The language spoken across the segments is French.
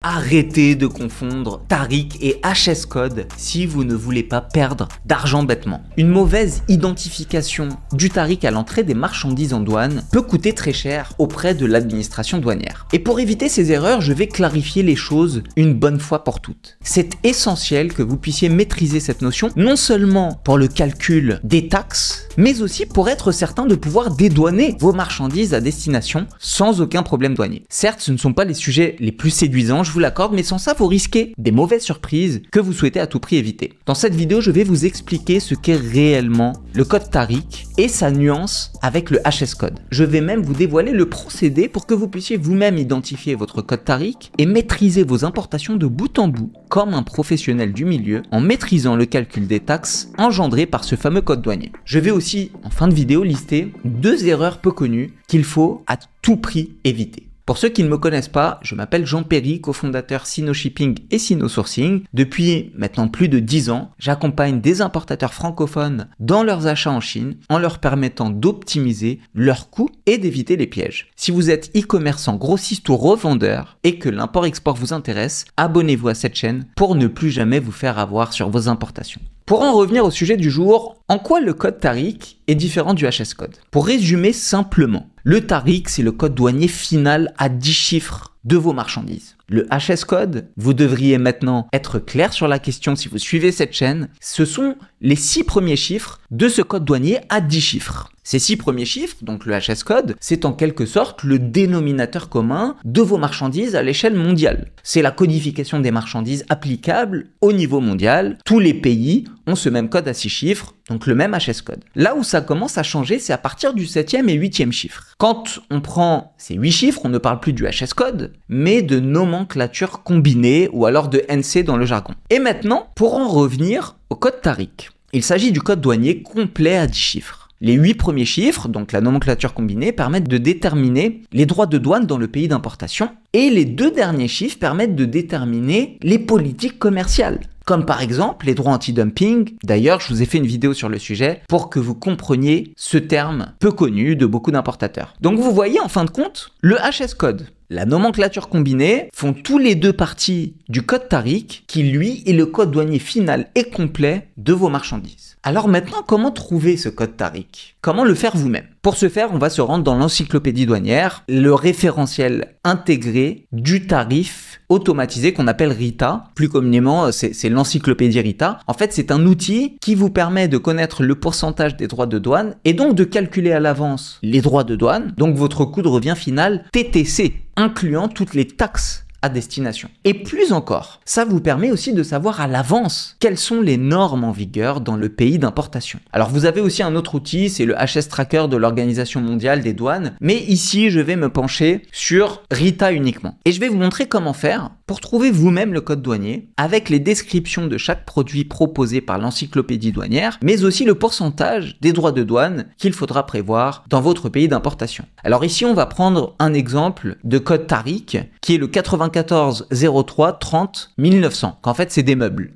Arrêtez de confondre Tariq et HS Code si vous ne voulez pas perdre d'argent bêtement. Une mauvaise identification du Tariq à l'entrée des marchandises en douane peut coûter très cher auprès de l'administration douanière. Et pour éviter ces erreurs, je vais clarifier les choses une bonne fois pour toutes. C'est essentiel que vous puissiez maîtriser cette notion, non seulement pour le calcul des taxes, mais aussi pour être certain de pouvoir dédouaner vos marchandises à destination sans aucun problème douanier. Certes, ce ne sont pas les sujets les plus séduisants, je vous l'accorde, mais sans ça, vous risquez des mauvaises surprises que vous souhaitez à tout prix éviter. Dans cette vidéo, je vais vous expliquer ce qu'est réellement le code Tariq et sa nuance avec le HS Code. Je vais même vous dévoiler le procédé pour que vous puissiez vous-même identifier votre code Tariq et maîtriser vos importations de bout en bout, comme un professionnel du milieu, en maîtrisant le calcul des taxes engendrées par ce fameux code douanier. Je vais aussi, en fin de vidéo, lister 2 erreurs peu connues qu'il faut à tout prix éviter. Pour ceux qui ne me connaissent pas, je m'appelle Jean Perry, cofondateur Sino Shipping et Sino Sourcing. Depuis maintenant plus de 10 ans, j'accompagne des importateurs francophones dans leurs achats en Chine en leur permettant d'optimiser leurs coûts et d'éviter les pièges. Si vous êtes e-commerçant, grossiste ou revendeur et que l'import-export vous intéresse, abonnez-vous à cette chaîne pour ne plus jamais vous faire avoir sur vos importations. Pour en revenir au sujet du jour, en quoi le code Tariq est différent du HS Code? Pour résumer simplement, le Tariq, c'est le code douanier final à 10 chiffres de vos marchandises. Le HS Code, vous devriez maintenant être clair sur la question si vous suivez cette chaîne, ce sont les 6 premiers chiffres de ce code douanier à 10 chiffres. Ces 6 premiers chiffres, donc le HS Code, c'est en quelque sorte le dénominateur commun de vos marchandises à l'échelle mondiale. C'est la codification des marchandises applicable au niveau mondial. Tous les pays ont ce même code à 6 chiffres, donc le même HS Code. Là où ça commence à changer, c'est à partir du 7e et 8e chiffre. Quand on prend ces 8 chiffres, on ne parle plus du HS Code, mais de nomenclature combinée ou alors de NC dans le jargon. Et maintenant, pour en revenir au code Tariq, il s'agit du code douanier complet à 10 chiffres. Les 8 premiers chiffres, donc la nomenclature combinée, permettent de déterminer les droits de douane dans le pays d'importation et les 2 derniers chiffres permettent de déterminer les politiques commerciales. Comme par exemple les droits anti-dumping. D'ailleurs, je vous ai fait une vidéo sur le sujet pour que vous compreniez ce terme peu connu de beaucoup d'importateurs. Donc vous voyez en fin de compte, le HS Code, la nomenclature combinée font tous les 2 parties du code Tariq qui lui est le code douanier final et complet de vos marchandises. Alors maintenant, comment trouver ce code Tariq? Comment le faire vous-même? Pour ce faire, on va se rendre dans l'encyclopédie douanière, le référentiel intégré du tarif automatisé qu'on appelle RITA. Plus communément, c'est l'encyclopédie RITA. En fait, c'est un outil qui vous permet de connaître le pourcentage des droits de douane et donc de calculer à l'avance les droits de douane, donc votre coût de revient final TTC, incluant toutes les taxes à destination. Et plus encore, ça vous permet aussi de savoir à l'avance quelles sont les normes en vigueur dans le pays d'importation. Alors vous avez aussi un autre outil, c'est le HS Tracker de l'Organisation mondiale des douanes, mais ici je vais me pencher sur RITA uniquement. Et je vais vous montrer comment faire pour trouver vous-même le code douanier avec les descriptions de chaque produit proposé par l'encyclopédie douanière, mais aussi le pourcentage des droits de douane qu'il faudra prévoir dans votre pays d'importation. Alors ici on va prendre un exemple de code Tariq qui est le 94 03 30 1900, qu'en fait c'est des meubles.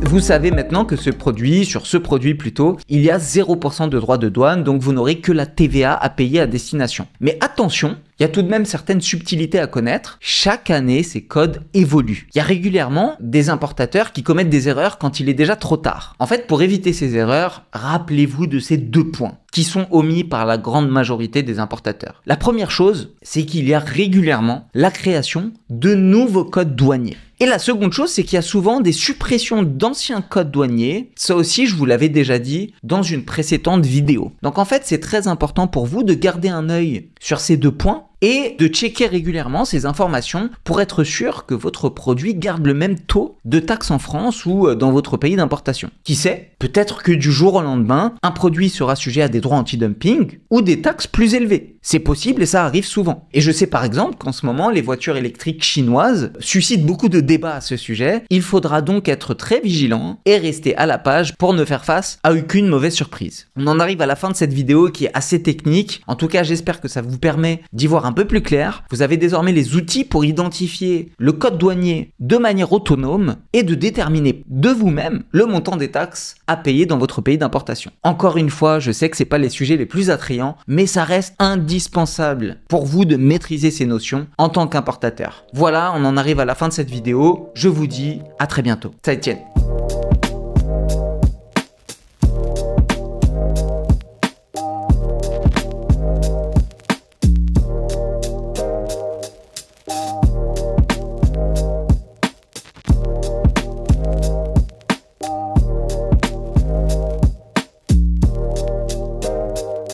Vous savez maintenant que sur ce produit plutôt, il y a 0% de droits de douane, donc vous n'aurez que la TVA à payer à destination. Mais attention, il y a tout de même certaines subtilités à connaître. Chaque année, ces codes évoluent. Il y a régulièrement des importateurs qui commettent des erreurs quand il est déjà trop tard. En fait, pour éviter ces erreurs, rappelez-vous de ces 2 points qui sont omis par la grande majorité des importateurs. La première chose, c'est qu'il y a régulièrement la création de nouveaux codes douaniers. Et la seconde chose, c'est qu'il y a souvent des suppressions d'anciens codes douaniers. Ça aussi, je vous l'avais déjà dit dans une précédente vidéo. Donc en fait, c'est très important pour vous de garder un œil sur ces 2 points et de checker régulièrement ces informations pour être sûr que votre produit garde le même taux de taxes en France ou dans votre pays d'importation. Qui sait, Peut-être que du jour au lendemain, un produit sera sujet à des droits anti-dumping ou des taxes plus élevées. C'est possible et ça arrive souvent. Et je sais par exemple qu'en ce moment, les voitures électriques chinoises suscitent beaucoup de débats à ce sujet. Il faudra donc être très vigilant et rester à la page pour ne faire face à aucune mauvaise surprise. On en arrive à la fin de cette vidéo qui est assez technique. En tout cas, j'espère que ça vous permet d'y voir un peu plus clair. Vous avez désormais les outils pour identifier le code douanier de manière autonome et de déterminer de vous-même le montant des taxes à payer dans votre pays d'importation. Encore une fois, je sais que c'est pas les sujets les plus attrayants, mais ça reste indispensable pour vous de maîtriser ces notions en tant qu'importateur. Voilà, on en arrive à la fin de cette vidéo. Je vous dis à très bientôt. Salut Etienne.